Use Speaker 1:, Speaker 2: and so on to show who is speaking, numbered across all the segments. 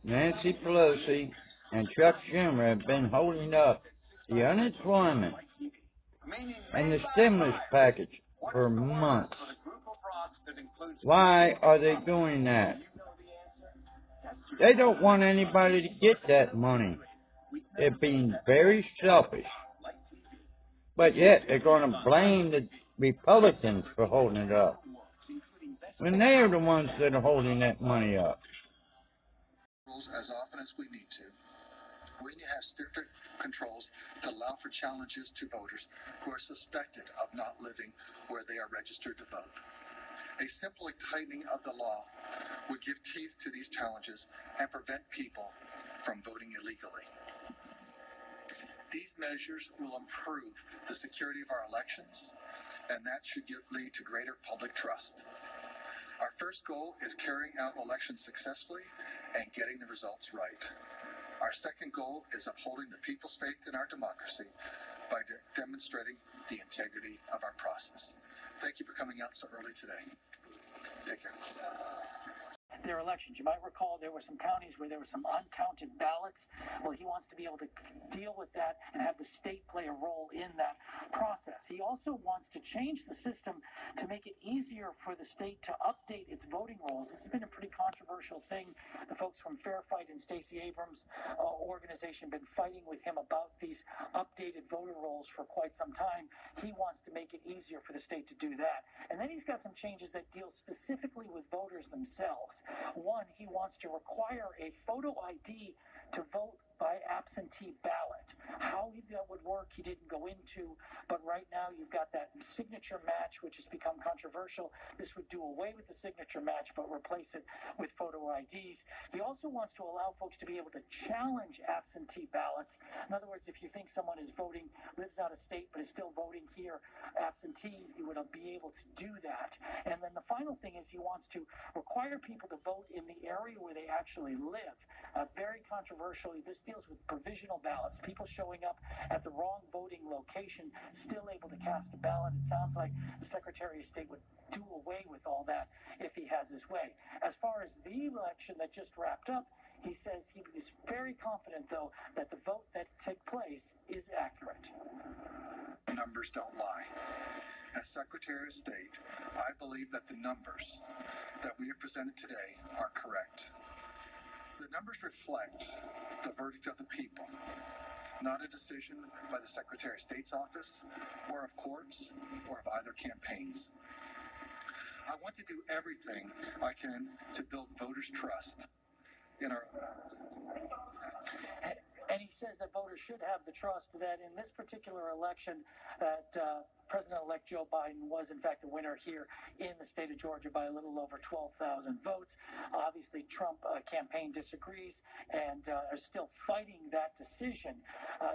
Speaker 1: Nancy Pelosi and Chuck Schumer have been holding up the unemployment and the stimulus package for months. Why are they doing that? They don't want anybody to get that money. They're being very selfish. But yet they're going to blame the Republicans for holding it up, when they are the ones that are holding that money up.
Speaker 2: As often as we need to. We need to have stricter controls that allow for challenges to voters who are suspected of not living where they are registered to vote. A simple tightening of the law would give teeth to these challenges and prevent people from voting illegally. These measures will improve the security of our elections, and that should lead to greater public trust. Our first goal is carrying out elections successfully and getting the results right. Our second goal is upholding the people's faith in our democracy by demonstrating the integrity of our process. Thank you for coming out so early today. Take care.
Speaker 3: Their elections. You might recall there were some counties where there were some uncounted ballots. Well, he wants to be able to deal with that and have the state play a role in that process. He also wants to change the system to make it easier for the state to update its voting rolls. This has been a pretty controversial thing. The folks from Fair Fight and Stacey Abrams' organization have been fighting with him about these updated voter rolls for quite some time. He wants to make it easier for the state to do that. And then he's got some changes that deal specifically with voters themselves. One, he wants to require a photo ID to vote by absentee ballot. How that would work, he didn't go into, but right now you've got that signature match, which has become controversial. This would do away with the signature match, but replace it with photo IDs. He also wants to allow folks to be able to challenge absentee ballots. In other words, if you think someone is voting, lives out of state, but is still voting here absentee, you would be able to do that. And then the final thing is he wants to require people to vote in the area where they actually live. Very controversially, this deals with provisional ballots, people showing up at the wrong voting location, still able to cast a ballot. It sounds like the Secretary of State would do away with all that if he has his way. As far as the election that just wrapped up, he says he is very confident, though, that the vote that took place is accurate.
Speaker 2: Numbers don't lie. As Secretary of State, I believe that the numbers that we have presented today are correct. The numbers reflect the verdict of the people, not a decision by the Secretary of State's office, or of courts, or of either campaigns. I want to do everything I can to build voters' trust in our...
Speaker 3: And he says that voters should have the trust that in this particular election that President-elect Joe Biden was, in fact, the winner here in the state of Georgia by a little over 12,000 votes. Obviously, Trump campaign disagrees and are still fighting that decision.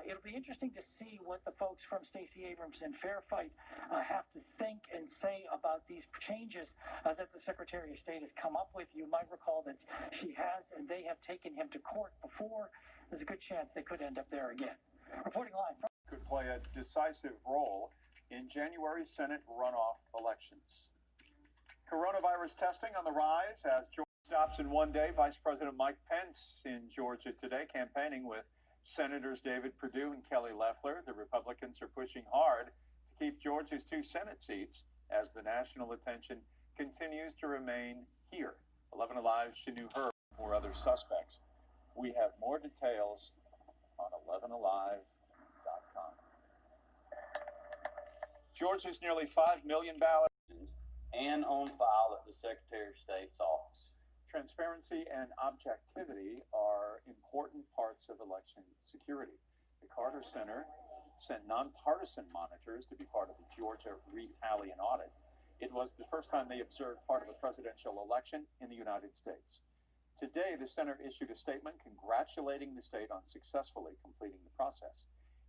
Speaker 3: It'll be interesting to see what the folks from Stacey Abrams and Fair Fight have to think and say about these changes that the Secretary of State has come up with. You might recall that she has, and they have taken him to court before. There's a good chance they could end up there again. Reporting live from...
Speaker 4: Could play a decisive role in January Senate runoff elections. Coronavirus testing on the rise as Georgia stops in one day. Vice President Mike Pence in Georgia today campaigning with Senators David Perdue and Kelly Loeffler. The Republicans are pushing hard to keep Georgia's 2 Senate seats as the national attention continues to remain here. 11 Alive's Shanu Herb and 4 other suspects. We have more details on 11alive.com. Georgia's nearly 5 million ballots
Speaker 5: and on file at the Secretary of State's office.
Speaker 4: Transparency and objectivity are important parts of election security. The Carter Center sent nonpartisan monitors to be part of the Georgia retaliation audit. It was the first time they observed part of a presidential election in the United States. Today, the center issued a statement congratulating the state on successfully completing the process.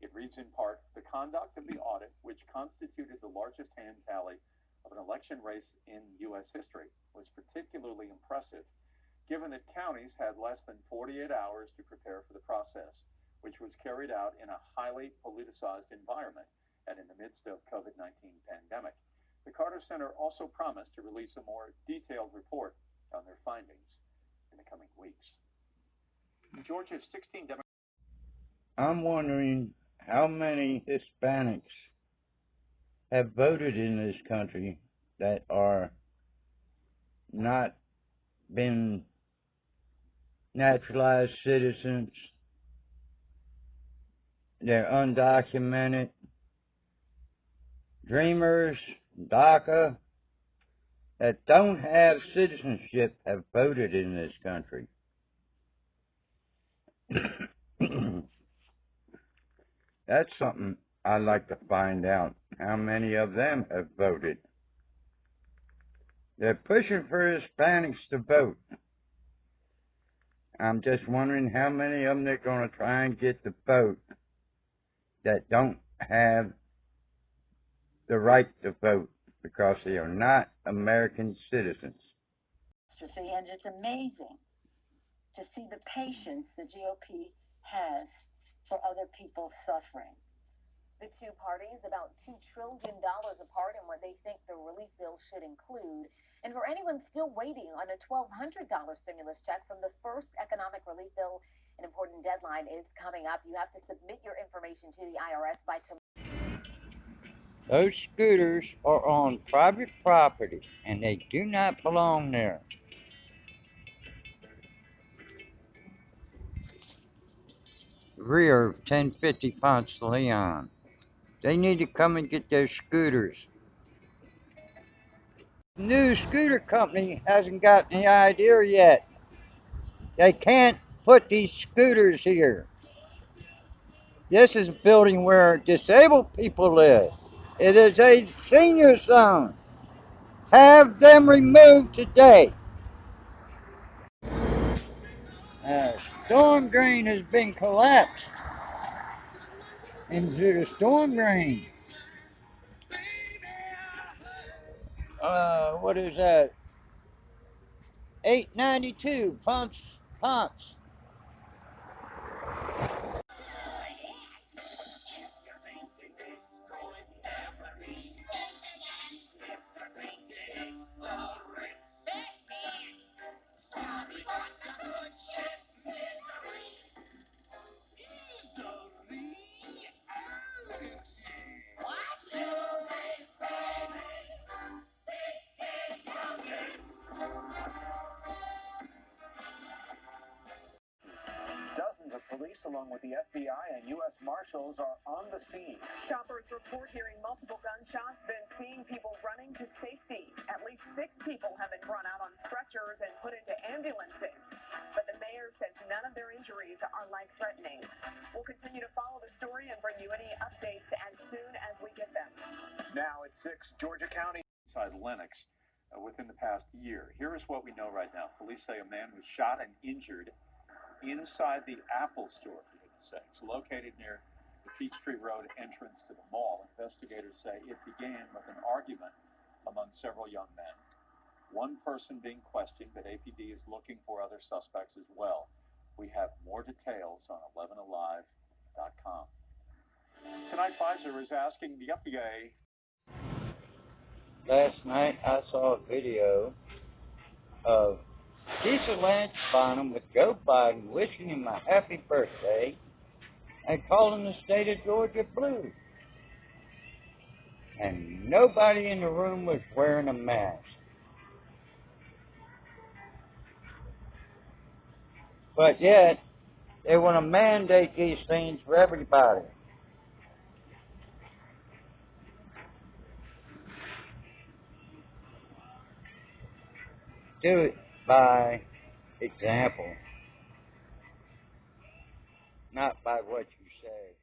Speaker 4: It reads in part, the conduct of the audit, which constituted the largest hand tally of an election race in U.S. history, was particularly impressive, given that counties had less than 48 hours to prepare for the process, which was carried out in a highly politicized environment and in the midst of COVID-19 pandemic. The Carter Center also promised to release a more detailed report on their findings in the coming weeks. Georgia's 16 Democrats.
Speaker 1: I'm wondering how many Hispanics have voted in this country that are not been naturalized citizens. They're undocumented, dreamers, DACA, that don't have citizenship have voted in this country. That's something I'd like to find out, how many of them have voted. They're pushing for Hispanics to vote. I'm just wondering how many of them they're going to try and get to vote that don't have the right to vote because they are not American citizens.
Speaker 6: And it's amazing to see the patience the GOP has for other people's suffering.
Speaker 7: The two parties about $2 trillion apart in what they think the relief bill should include. And for anyone still waiting on a $1,200 stimulus check from the first economic relief bill, an important deadline is coming up. You have to submit your information to the IRS by tomorrow.
Speaker 1: Those scooters are on private property, and they do not belong there. Rear of 1050 Ponce de Leon. They need to come and get their scooters. The new scooter company hasn't got any idea yet. They can't put these scooters here. This is a building where disabled people live. It is a senior zone. Have them removed today. Storm drain has been collapsed into the storm drain. What is that? 892 Ponce.
Speaker 4: Dozens of police, along with the FBI and U.S. Marshals, are on the scene.
Speaker 8: Shoppers report hearing multiple gunshots, then seeing people running to safety. At least 6 people have been brought out on stretchers and put into ambulances. But the mayor says none of their injuries are life-threatening. We'll continue to follow the story and bring you any updates as soon as we get them.
Speaker 4: Now at 6, Georgia County inside Lenox within the past year. Here is what we know right now. Police say a man was shot and injured inside the Apple store, for goodness sake. It's located near the Peachtree Road entrance to the mall. Investigators say it began with an argument among several young men. One person being questioned, but APD is looking for other suspects as well. We have more details on 11alive.com. Tonight, Pfizer is asking the FDA.
Speaker 1: Last night I saw a video of Cecil Lance Bonham with Joe Biden wishing him a happy birthday and calling the state of Georgia blue. And nobody in the room was wearing a mask. But yet, they want to mandate these things for everybody. Do it by example, not by what you say.